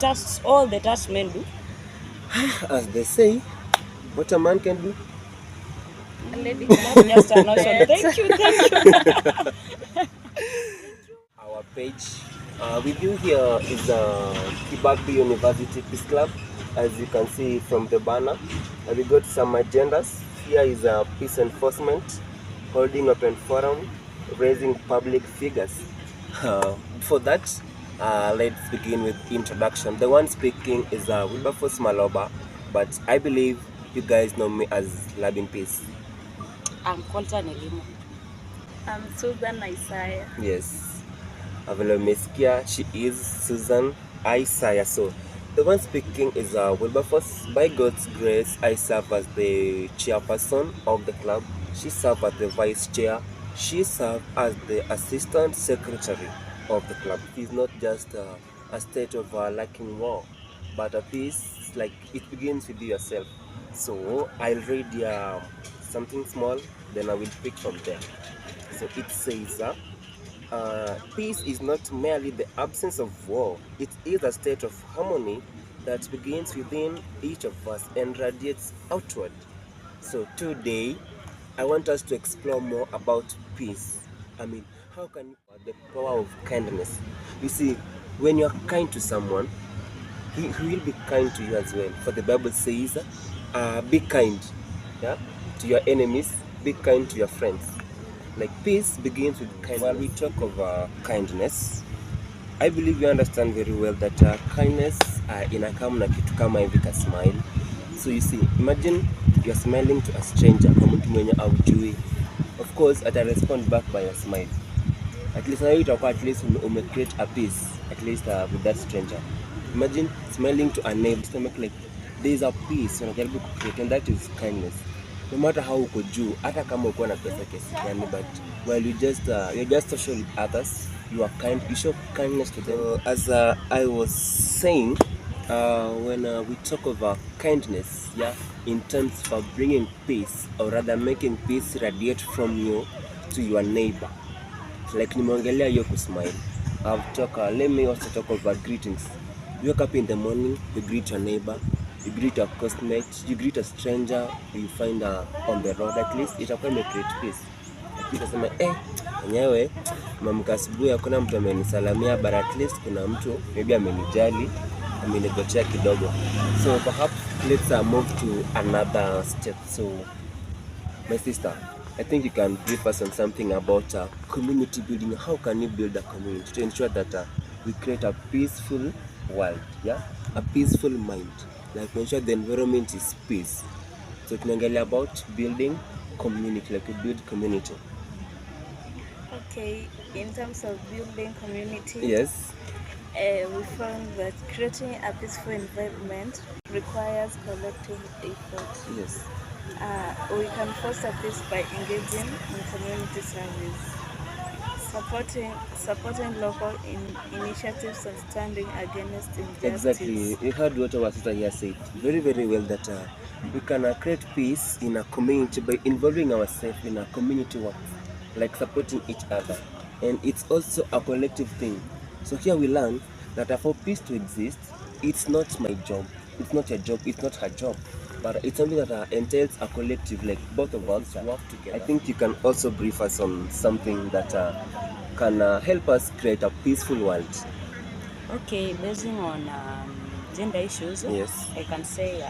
That's all the tasks men do. As they say, what a man can do. A lady not just a notion. Thank you, thank you. Our page. With you here is Kibagbi University Peace Club. As you can see from the banner, we got some agendas. Here is peace enforcement, holding open forum, raising public figures. For that, let's begin with introduction. The one speaking is Wilberforce Maloba, but I believe you guys know me as Lab in Peace. I'm Colton Elimo. I'm Susan Isaiah. Yes. Vile umesikia, she is Susan Isaiah. So the one speaking is Wilberforce. By God's grace, I serve as the chairperson of the club. She served as the vice chair. She served as the assistant secretary of the club. It's not just a state of lacking war, but a peace, like it begins with yourself. So I'll read something small, then I will pick from there. So it says, peace is not merely the absence of war, it is a state of harmony that begins within each of us and radiates outward. So today, I want us to explore more about peace. I mean, how can you the power of kindness? You see, when you're kind to someone, he will be kind to you as well. For the Bible says, be kind, yeah, to your enemies, be kind to your friends. Like peace begins with kindness. While we talk of kindness, I believe you understand very well that kindness inakam na kitu kama hivi ka smile. So you see, imagine you're smiling to a stranger kwa mtu mwenye haujui. Of course, ata respond back by a smile. At least now itakuwa at least create a peace at least with that stranger. Imagine smiling to a neighbor to make like there is a peace unajaribu create, and that is kindness. No matter how uko juu, hata kama uko na pesa kiasi gani, but while you're just social with others, you are kind, you show kindness to them. As I was saying, when we talk of kindness, yeah, in terms of bringing peace, or rather making peace radiate from you to your neighbor, like nimeongelea hiyo kusmile. Let me also talk about greetings. You wake up in the morning, you greet your neighbor, you greet a classmate, you greet a stranger you find on the road. At least itakuwa create peace. Utasema enyewe mamka asubuhi hakuna mtu amenisalamia, but at least kuna mtu maybe amenijali, amenigotea kidogo. So perhaps let's move to another step. So my sister, I think you can brief us on something about community building. How can you build a community to ensure that we create a peaceful world, yeah, a peaceful mind, like ensure the environment is peace. So tunaongelea about building community, like we build community. Okay, in terms of building community, Yes. We found that creating a peaceful environment requires collective effort. Yes. We can foster peace by engaging in community service, supporting local initiatives and standing against injustice. Exactly. You heard what our sister here said very, very well, that we can create peace in a community by involving ourselves in a community work, like supporting each other. And it's also a collective thing. So here we learn that for peace to exist, it's not my job, it's not your job, it's not her job, but it's something that entails a collective, like both of us work together. I think you can also brief us on something that can help us create a peaceful world. Okay, basing on gender issues, yes, I can say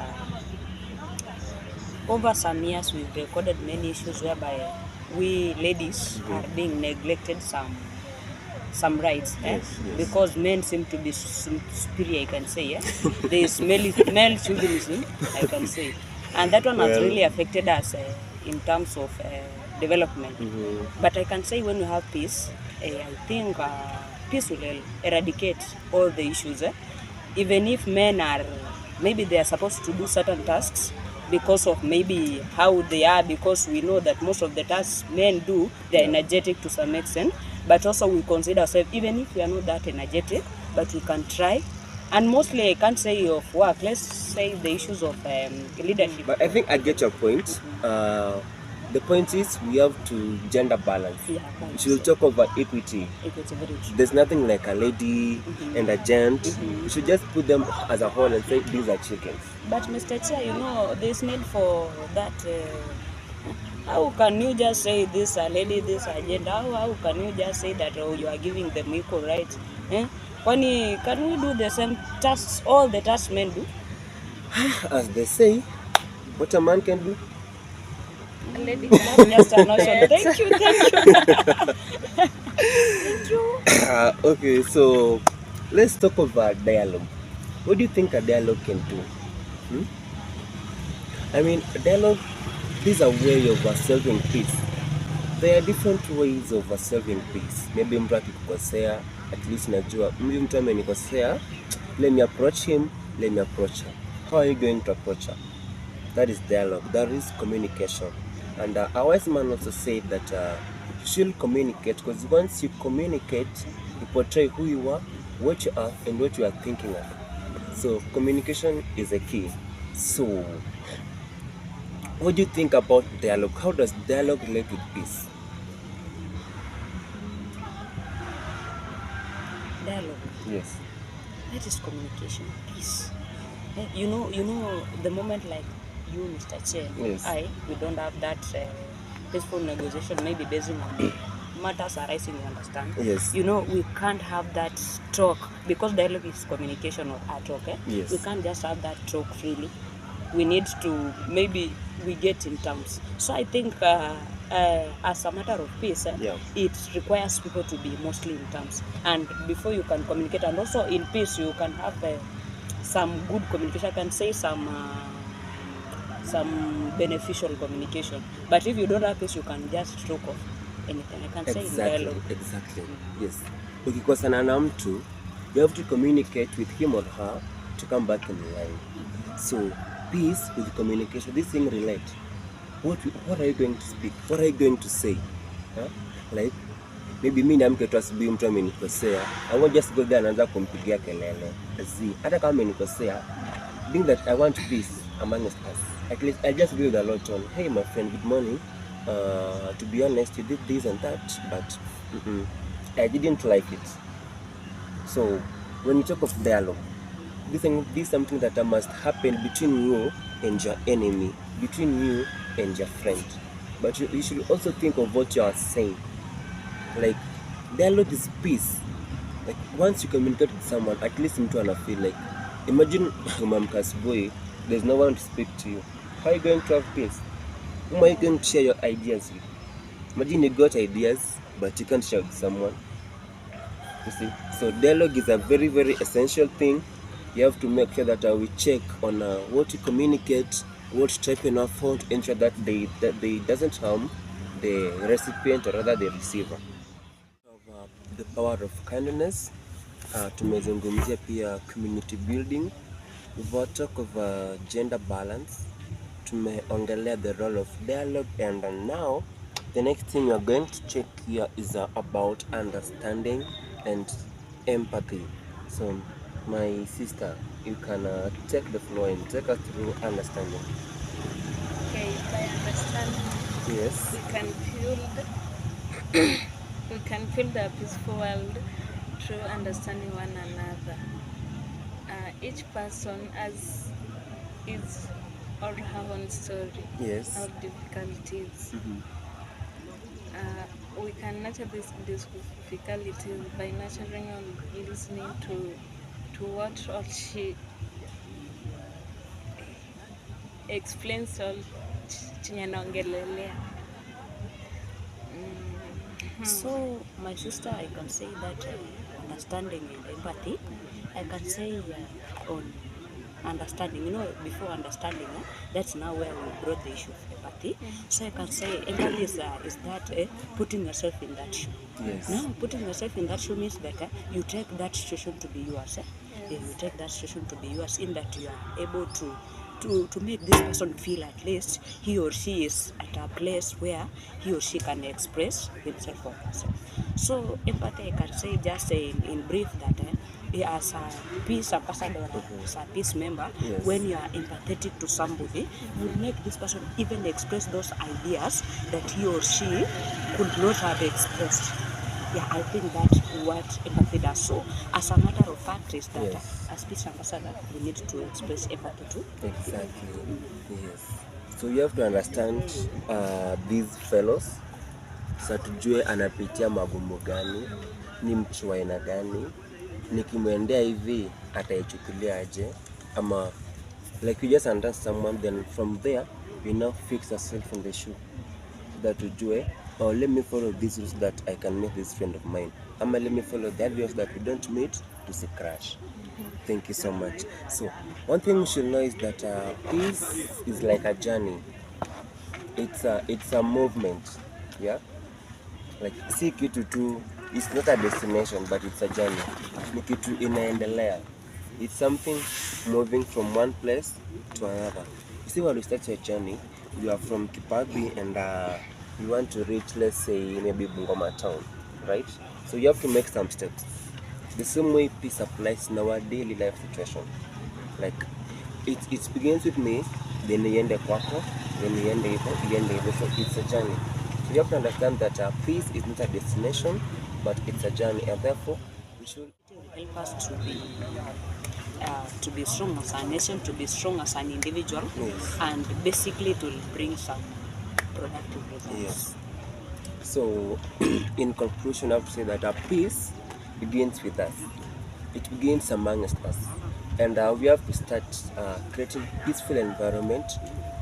over some years we've recorded many issues whereby we ladies are being neglected some rights, yes. Because men seem to be superior, I can say. There is male chauvinism, I can say, and that one has really affected us in terms of development. But I can say when we have peace, I think peace will eradicate all the issues. Even if men are, maybe they are supposed to do certain tasks because of maybe how they are, because we know that most of the tasks men do, they are energetic to some extent. But also we consider ourselves, even if we are not that energetic, but we can try. And mostly I can't say of work, let's say the issues of leadership. But I think I get your point. the point is we have to gender balance. Yeah, We balance. should talk about equity. It's very true. There's nothing like a lady and a gent. You should just put them as a whole and say these are chickens. But Mr. Chair, you know, there's need for that. How can you just say this a lady, this a gender? How can you just say that you are giving them equal rights? Can we do the same tasks, all the tasks men do? As they say, what a man can do. A lady That's just a notion. Thank you. Thank you. Okay, so let's talk about dialogue. What do you think a dialogue can do? I mean, dialogue is a way of solving peace. There are different ways of solving peace. Maybe mtu akikukosea, at least najua mtu amenikosea, let me approach him, let me approach her. How are you going to approach her? That is dialogue. That is communication. And a wise man also said that you should communicate, because once you communicate, you portray who you are, what you are, and what you are thinking of. So communication is a key. So what do you think about dialogue? How does dialogue relate with peace? Dialogue. Yes. That is communication, peace. You know, the moment like you, Mr. Chair, Yes. we don't have that peaceful negotiation, maybe based on matters arising, you understand? Yes. You know, we can't have that talk, because dialogue is communication or a talk. Yes. We can't just have that talk freely. We need to, maybe we get in terms. So I think as a matter of peace, Yeah. it requires people to be mostly in terms. And before you can communicate, and also in peace, you can have some good communication. I can say some beneficial communication. But if you don't have peace, you can just talk of anything. I can say in dialogue. Exactly. Yes. Ukikosana na mtu, you have to communicate with him or her to come back in line. So peace with communication, this thing relate. What are you going to speak? What are you going to say? Like maybe mimi niamke tu asubuhi mtu amenikosea, I won't just go there and anza kumpigia kelele. Hata kama amenikosea, being that I want peace among us. At least I just build a lot on, hey my friend, good morning. To be honest, you did this and that, but I didn't like it. So when you talk of dialogue, this is something that must happen between you and your enemy, between you and your friend. But you should also think of what you are saying. Like dialogue is peace. Like once you communicate with someone, at least mtu ana feel like, imagine umamka asubuhi, there's no one to speak to you. How are you going to have peace? Who are you going to share your ideas with? Imagine you got ideas, but you can't share with someone. You see? So dialogue is a very, very essential thing. You have to make sure that we check on what you communicate, what you type in our phone to ensure that they doesn't harm the recipient or rather the receiver. The power of kindness. Tumezungumzia pia community building. We've talked of gender balance. Tumeongelea the role of dialogue, and now the next thing we are going to check here is about understanding and empathy. So my sister, you can take the floor and take us through understanding. Okay, by understanding, Yes. we can build a peaceful world through understanding one another. Each person has his or her own story, Yes. or difficulties. We can nurture these difficulties by nurturing and listening to what or she explains all chenye naongelelea. So my sister, I can say that understanding and empathy, I can say on understanding, you know, before understanding, that's now where we brought the issue of empathy. So I can say empathy is that putting yourself in that shoe. Yes. Now putting yourself in that shoe means that you take that situation to be yours. You take that situation to be yours, in that you are able to make this person feel at least he or she is at a place where he or she can express himself or herself. So empathy, I can say just in brief that as a peace ambassador, as a peace member, Yes. when you are empathetic to somebody, you make this person even express those ideas that he or she could not have expressed. Yeah, I think that's what empathy does. So, as a matter of fact, is that Yes. as peace ambassador, we need to express empathy too. Exactly. Yes. So you have to understand these fellows. Sasa tujue anapitia magumu gani, ni mtu wa aina gani, nikimwendea hivi ataichukulia aje, ama like you just understand someone, then from there you now fix yourself in the shoe that tujue, oh, let me follow these rules that I can make this friend of mine, ama let me follow the obvious that we don't meet to see crash. Thank you so much. So one thing we should know is that peace is like a journey. It's a movement, yeah. Like si kitu tu, it's not a destination but it's a journey. Ni kitu inaendelea. It's something moving from one place to another. You see, when you start your journey, you are from Kipabi and you want to reach, let's say, maybe Bungoma town, right? So you have to make some steps. The same way peace applies in our daily life situation. Like it begins with me, then iende kwako, then iende hivyo. So it's a journey. So you have to understand that peace is not a destination, but it's a journey, and therefore we should Help us to be strong as a nation, to be strong as an individual, Yes. and basically to bring some productive results. Yes. So, in conclusion, I have to say that our peace begins with us. It begins amongst us, and we have to start creating peaceful environment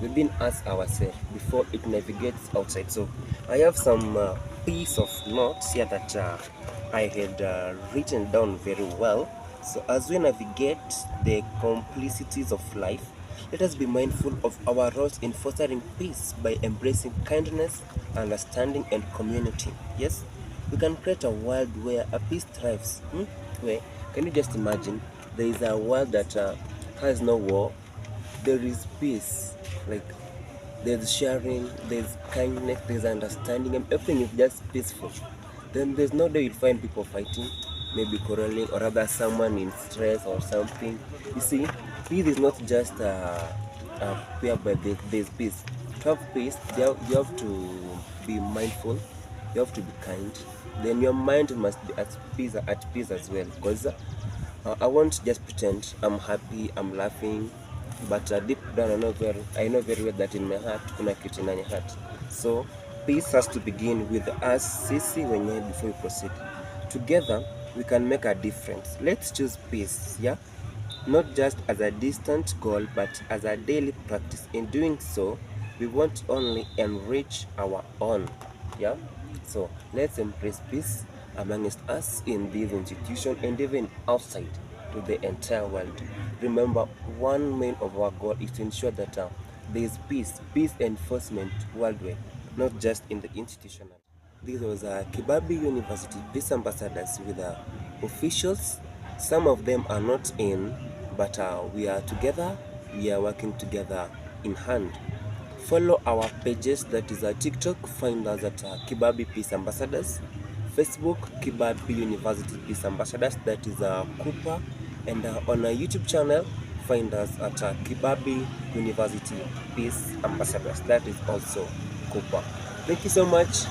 within us ourselves before it navigates outside. So, I have some piece of notes here that I had written down very well. So, as we navigate the complicities of life, let us be mindful of our roles in fostering peace by embracing kindness, understanding, and community. Yes, we can create a world where a peace thrives. Where, can you just imagine? There is a world that has no war. There is peace. Like there's sharing, there's kindness, there's understanding, and everything is just peaceful. Then there's no day you'll find people fighting, maybe quarreling, or rather someone in stress or something. You see, peace is not just whereby there's peace. To have peace, you have to be mindful, you have to be kind. Then your mind must be at peace as well. Because I won't just pretend I'm happy, I'm laughing, but deep down I know very well that in my heart kuna kitu inani heart. So peace has to begin with us sisi wenyewe before we proceed. Together we can make a difference. Let's choose peace, yeah? Not just as a distant goal, but as a daily practice. In doing so, we won't only enrich our own, yeah? So let's embrace peace amongst us in this institution and even outside to the entire world. Remember, one main of our goal is to ensure that there is peace enforcement worldwide, not just in the institutional. This was Kibabi University Peace Ambassadors with officials. Some of them are not in, but we are together, we are working together in hand. Follow our pages, that is TikTok, find us at Kibabi Peace Ambassadors, Facebook, Kibabi University Peace Ambassadors, that is Cooper, and on our YouTube channel, find us at Kibabi University Peace Ambassadors, that is also Cooper. Thank you so much.